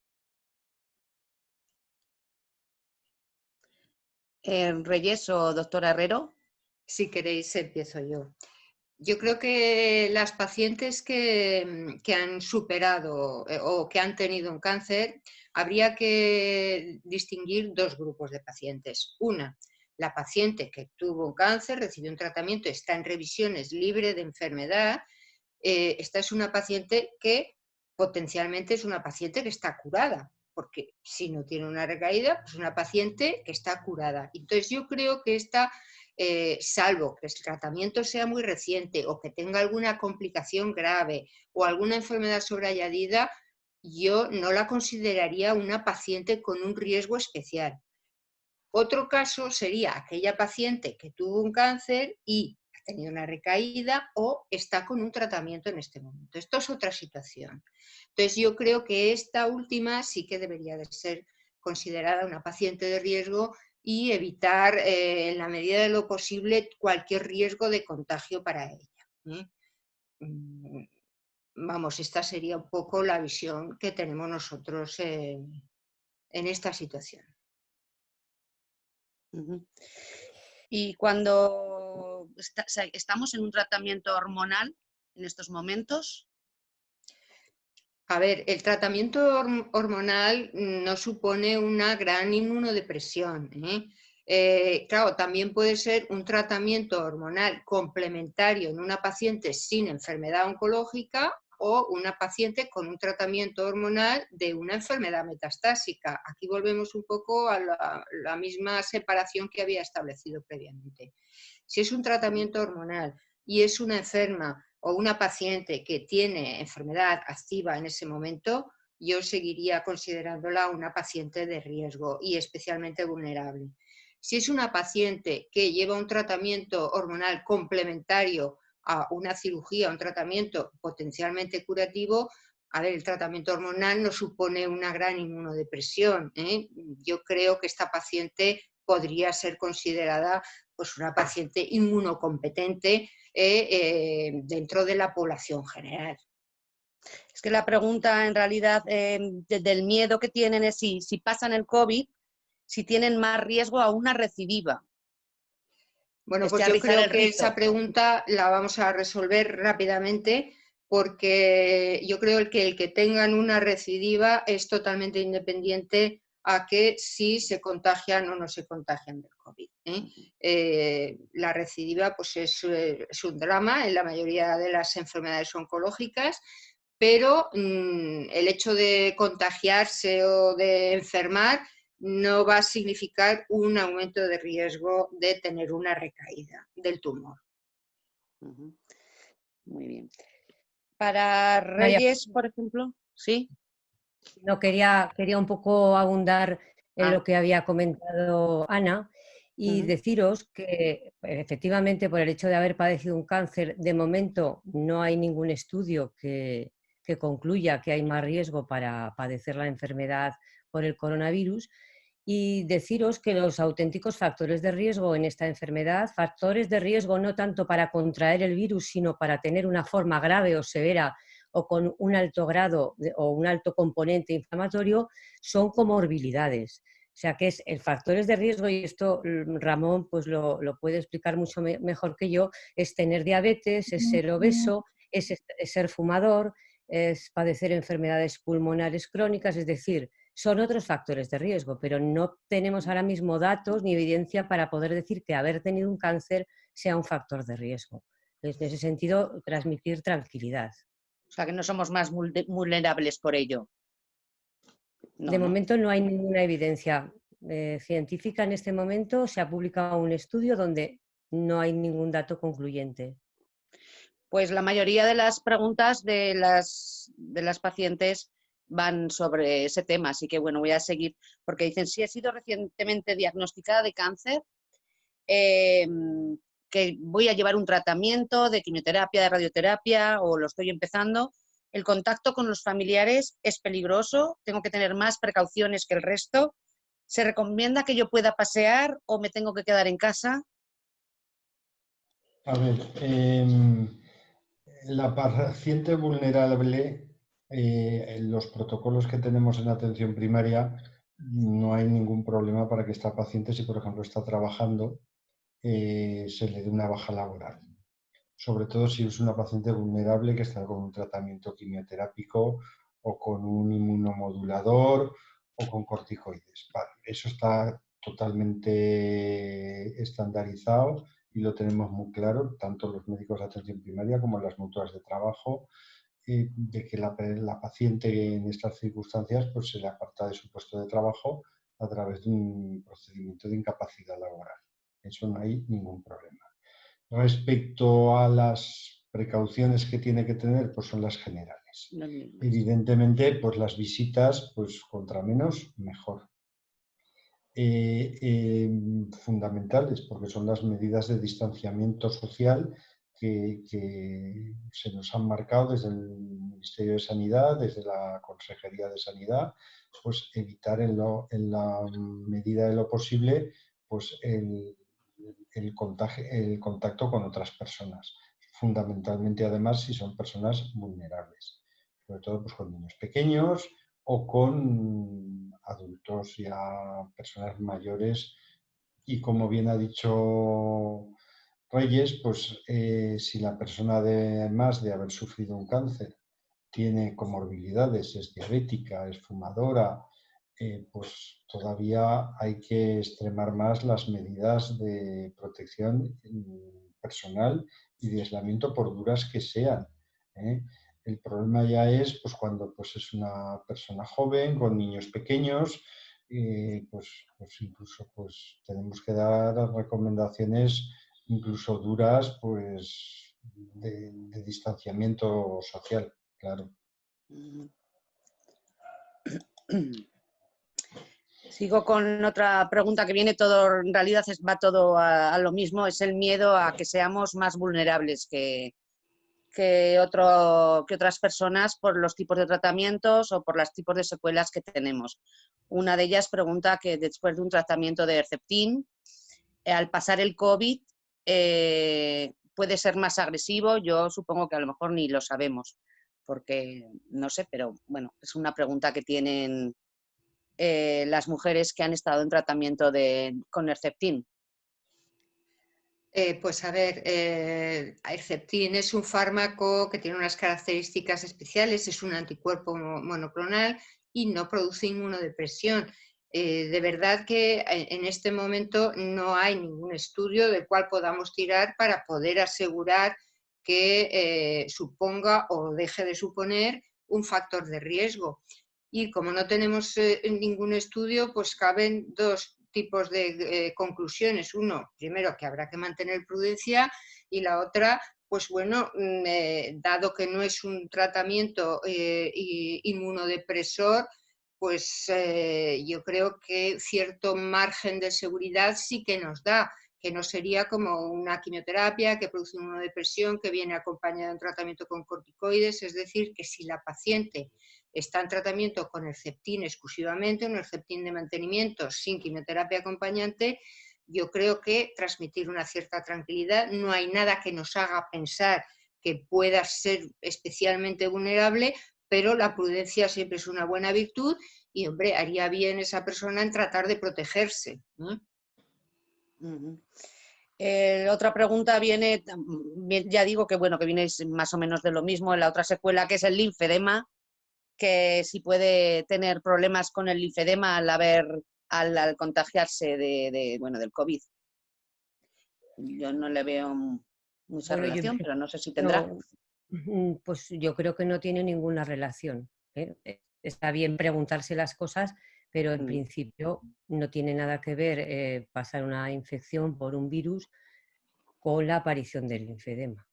Reyes o doctora Herrero. Si queréis, empiezo yo. Yo creo que las pacientes que han superado o que han tenido un cáncer, habría que distinguir dos grupos de pacientes. Una, la paciente que tuvo un cáncer, recibió un tratamiento, está en revisiones, libre de enfermedad. Esta es una paciente que potencialmente es una paciente que está curada, porque si no tiene una recaída, pues una paciente que está curada. Entonces yo creo que esta, salvo que el tratamiento sea muy reciente o que tenga alguna complicación grave o alguna enfermedad sobreañadida, yo no la consideraría una paciente con un riesgo especial. Otro caso sería aquella paciente que tuvo un cáncer y ha tenido una recaída o está con un tratamiento en este momento. Esto es otra situación. Entonces yo creo que esta última sí que debería de ser considerada una paciente de riesgo y evitar en la medida de lo posible cualquier riesgo de contagio para ella. Vamos, esta sería un poco la visión que tenemos nosotros en esta situación. Y cuando estamos en un tratamiento hormonal en estos momentos. A ver, el tratamiento hormonal no supone una gran inmunodepresión, claro, también puede ser un tratamiento hormonal complementario en una paciente sin enfermedad oncológica o una paciente con un tratamiento hormonal de una enfermedad metastásica. Aquí volvemos un poco a la misma separación que había establecido previamente. Si es un tratamiento hormonal y es una enferma o una paciente que tiene enfermedad activa en ese momento, yo seguiría considerándola una paciente de riesgo y especialmente vulnerable. Si es una paciente que lleva un tratamiento hormonal complementario a una cirugía, un tratamiento potencialmente curativo, a ver, el tratamiento hormonal no supone una gran inmunodepresión. Yo creo que esta paciente podría ser considerada pues, una paciente inmunocompetente dentro de la población general. Es que la pregunta en realidad del miedo que tienen es si pasan el COVID, si tienen más riesgo a una recidiva. Bueno, pues yo creo que esa pregunta la vamos a resolver rápidamente porque yo creo que el que tengan una recidiva es totalmente independiente a que si se contagian o no se contagian del COVID. La recidiva pues es un drama en la mayoría de las enfermedades oncológicas, pero el hecho de contagiarse o de enfermar no va a significar un aumento de riesgo de tener una recaída del tumor. Muy bien. Para Reyes, por ejemplo, ¿sí? No, quería un poco abundar en lo que había comentado Ana y deciros que efectivamente por el hecho de haber padecido un cáncer, de momento no hay ningún estudio que concluya que hay más riesgo para padecer la enfermedad por el coronavirus, y deciros que los auténticos factores de riesgo en esta enfermedad, factores de riesgo no tanto para contraer el virus, sino para tener una forma grave o severa o con un alto grado o un alto componente inflamatorio, son comorbilidades. O sea que es el factores de riesgo, y esto Ramón pues lo puede explicar mucho mejor que yo, es tener diabetes, es ser obeso, es ser fumador, es padecer enfermedades pulmonares crónicas, es decir, son otros factores de riesgo, pero no tenemos ahora mismo datos ni evidencia para poder decir que haber tenido un cáncer sea un factor de riesgo. Entonces, en ese sentido, transmitir tranquilidad. O sea, que no somos más vulnerables por ello. De momento no hay ninguna evidencia científica en este momento. Se ha publicado un estudio donde no hay ningún dato concluyente. Pues la mayoría de las preguntas de las pacientes van sobre ese tema, así que bueno, voy a seguir, porque dicen, si he sido recientemente diagnosticada de cáncer, que voy a llevar un tratamiento de quimioterapia, de radioterapia, o lo estoy empezando, el contacto con los familiares es peligroso, tengo que tener más precauciones que el resto, ¿se recomienda que yo pueda pasear o me tengo que quedar en casa? A ver, La paciente vulnerable, en los protocolos que tenemos en atención primaria, no hay ningún problema para que esta paciente, si por ejemplo está trabajando, se le dé una baja laboral. Sobre todo si es una paciente vulnerable que está con un tratamiento quimioterápico o con un inmunomodulador o con corticoides. Vale, eso está totalmente estandarizado y lo tenemos muy claro, tanto los médicos de atención primaria como las mutuas de trabajo, de que la paciente en estas circunstancias pues, se le aparta de su puesto de trabajo a través de un procedimiento de incapacidad laboral. Eso no hay ningún problema. Respecto a las precauciones que tiene que tener, pues son las generales. Evidentemente, pues las visitas, pues contra menos, mejor. Fundamentales, porque son las medidas de distanciamiento social que se nos han marcado desde el Ministerio de Sanidad, desde la Consejería de Sanidad, pues evitar en la medida de lo posible pues el contacto con otras personas, fundamentalmente además si son personas vulnerables, sobre todo pues, con niños pequeños o con adultos ya personas mayores y como bien ha dicho Reyes, pues si la persona además de haber sufrido un cáncer tiene comorbilidades, es diabética, es fumadora, pues todavía hay que extremar más las medidas de protección personal y de aislamiento por duras que sean, ¿eh? El problema ya es pues, cuando pues, es una persona joven, con niños pequeños, pues incluso pues, tenemos que dar recomendaciones incluso duras pues, de distanciamiento social, claro. Sigo con otra pregunta que viene todo, en realidad va todo a lo mismo, es el miedo a que seamos más vulnerables que otras personas por los tipos de tratamientos o por los tipos de secuelas que tenemos. Una de ellas pregunta que después de un tratamiento de Herceptin, al pasar el COVID, puede ser más agresivo. Yo supongo que a lo mejor ni lo sabemos, porque no sé, pero bueno, es una pregunta que tienen las mujeres que han estado en tratamiento con Herceptin. Pues a ver, Herceptin es un fármaco que tiene unas características especiales, es un anticuerpo monoclonal y no produce inmunodepresión. De verdad que en este momento no hay ningún estudio del cual podamos tirar para poder asegurar que suponga o deje de suponer un factor de riesgo. Y como no tenemos ningún estudio, pues caben dos tipos de conclusiones. Uno, primero, que habrá que mantener prudencia y la otra, pues bueno, dado que no es un tratamiento inmunodepresor, pues yo creo que cierto margen de seguridad sí que nos da, que no sería como una quimioterapia que produce inmunodepresión que viene acompañada de un tratamiento con corticoides, es decir, que si la paciente está en tratamiento con Herceptin exclusivamente, un Herceptin de mantenimiento sin quimioterapia acompañante, yo creo que transmitir una cierta tranquilidad, no hay nada que nos haga pensar que pueda ser especialmente vulnerable, pero la prudencia siempre es una buena virtud y, hombre, haría bien esa persona en tratar de protegerse, ¿no? Otra pregunta viene, ya digo que bueno, que viene más o menos de lo mismo, en la otra secuela, que es el linfedema, que si puede tener problemas con el linfedema al contagiarse del COVID. Yo no le veo mucha relación, pero no sé si tendrá. No, pues yo creo que no tiene ninguna relación, ¿eh? Está bien preguntarse las cosas, pero en principio no tiene nada que ver pasar una infección por un virus con la aparición del linfedema.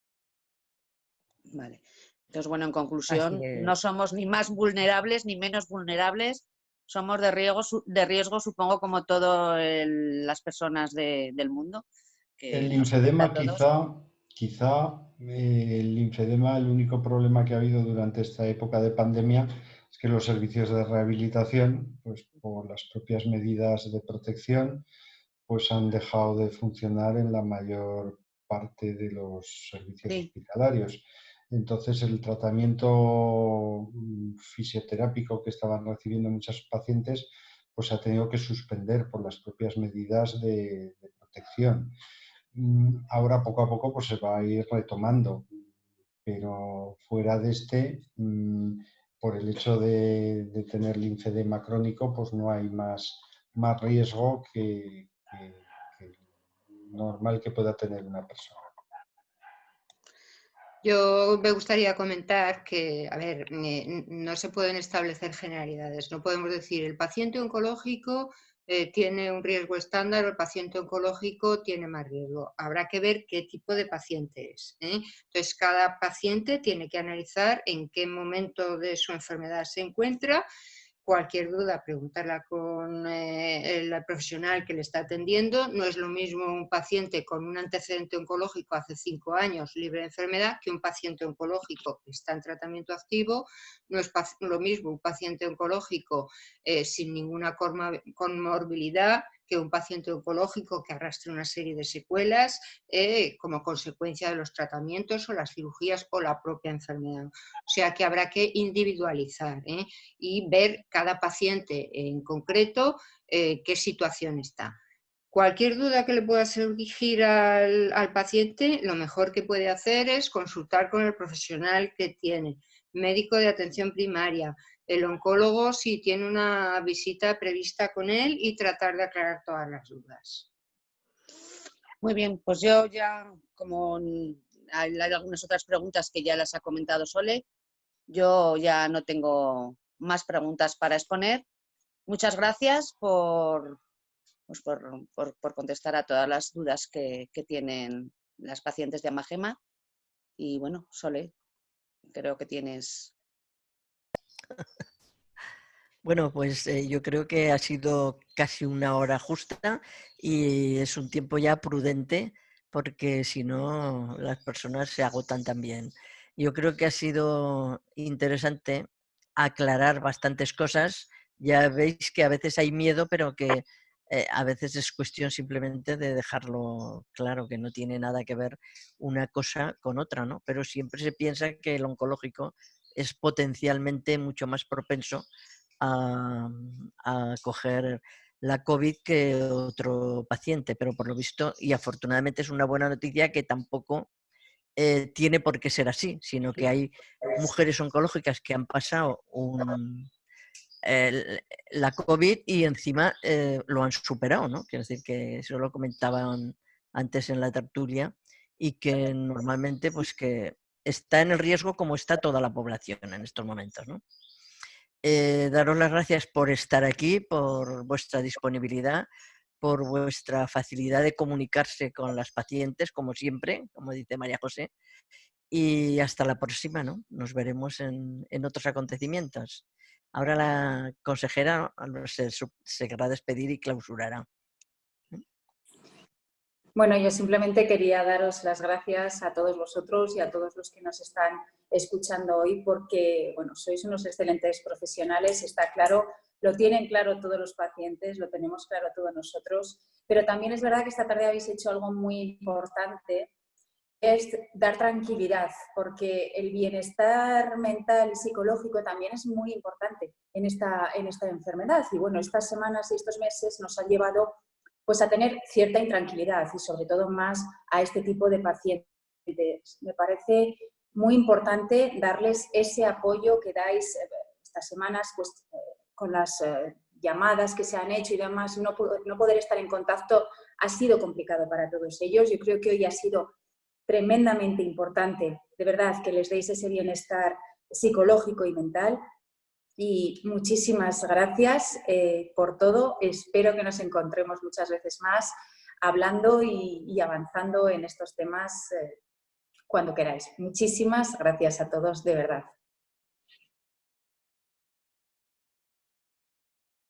Vale. Entonces, bueno, en conclusión, no somos ni más vulnerables ni menos vulnerables, somos de riesgo supongo, como todas las personas del mundo. El linfedema quizá el linfedema, el único problema que ha habido durante esta época de pandemia es que los servicios de rehabilitación, pues por las propias medidas de protección, pues han dejado de funcionar en la mayor parte de los servicios hospitalarios. Entonces el tratamiento fisioterápico que estaban recibiendo muchos pacientes pues ha tenido que suspender por las propias medidas de protección. Ahora poco a poco pues se va a ir retomando, pero fuera de por el hecho de tener linfedema crónico, pues no hay más riesgo que normal que pueda tener una persona. Yo me gustaría comentar que, a ver, no se pueden establecer generalidades. No podemos decir el paciente oncológico tiene un riesgo estándar o el paciente oncológico tiene más riesgo. Habrá que ver qué tipo de paciente es, ¿eh? Entonces, cada paciente tiene que analizar en qué momento de su enfermedad se encuentra. Cualquier duda, preguntarla con el profesional que le está atendiendo. No es lo mismo un paciente con un antecedente oncológico hace 5 años libre de enfermedad que un paciente oncológico que está en tratamiento activo. No es lo mismo un paciente oncológico sin ninguna comorbilidad que un paciente oncológico que arrastre una serie de secuelas como consecuencia de los tratamientos o las cirugías o la propia enfermedad. O sea que habrá que individualizar y ver cada paciente en concreto qué situación está. Cualquier duda que le pueda surgir al paciente, lo mejor que puede hacer es consultar con el profesional que tiene, médico de atención primaria, el oncólogo si tiene una visita prevista con él y tratar de aclarar todas las dudas. Muy bien, pues yo ya, como hay algunas otras preguntas que ya las ha comentado Sole, yo ya no tengo más preguntas para exponer. Muchas gracias por contestar a todas las dudas que tienen las pacientes de Amagema. Y bueno, Sole, creo que tienes... Bueno, pues yo creo que ha sido casi una hora justa y es un tiempo ya prudente porque si no las personas se agotan también. Yo creo que ha sido interesante aclarar bastantes cosas. Ya veis que a veces hay miedo, pero que a veces es cuestión simplemente de dejarlo claro, que no tiene nada que ver una cosa con otra, ¿no? Pero siempre se piensa que el oncológico es potencialmente mucho más propenso a coger la COVID que otro paciente, pero por lo visto, y afortunadamente es una buena noticia que tampoco tiene por qué ser así, sino que hay mujeres oncológicas que han pasado la COVID y encima lo han superado, ¿no? Quiero decir que eso lo comentaban antes en la tertulia y que normalmente pues que está en el riesgo como está toda la población en estos momentos, ¿no? Daros las gracias por estar aquí, por vuestra disponibilidad, por vuestra facilidad de comunicarse con las pacientes, como siempre, como dice María José, y hasta la próxima, ¿no? Nos veremos en otros acontecimientos. Ahora la consejera se querrá despedir y clausurará. Bueno, yo simplemente quería daros las gracias a todos vosotros y a todos los que nos están escuchando hoy porque, bueno, sois unos excelentes profesionales, está claro, lo tienen claro todos los pacientes, lo tenemos claro todos nosotros, pero también es verdad que esta tarde habéis hecho algo muy importante, es dar tranquilidad, porque el bienestar mental y psicológico también es muy importante en esta enfermedad. Y bueno, estas semanas y estos meses nos han llevado pues a tener cierta intranquilidad y sobre todo más a este tipo de pacientes. Me parece muy importante darles ese apoyo que dais estas semanas pues, con las llamadas que se han hecho y demás. No poder estar en contacto ha sido complicado para todos ellos. Yo creo que hoy ha sido tremendamente importante, de verdad, que les deis ese bienestar psicológico y mental. Y muchísimas gracias por todo. Espero que nos encontremos muchas veces más hablando y avanzando en estos temas cuando queráis. Muchísimas gracias a todos, de verdad.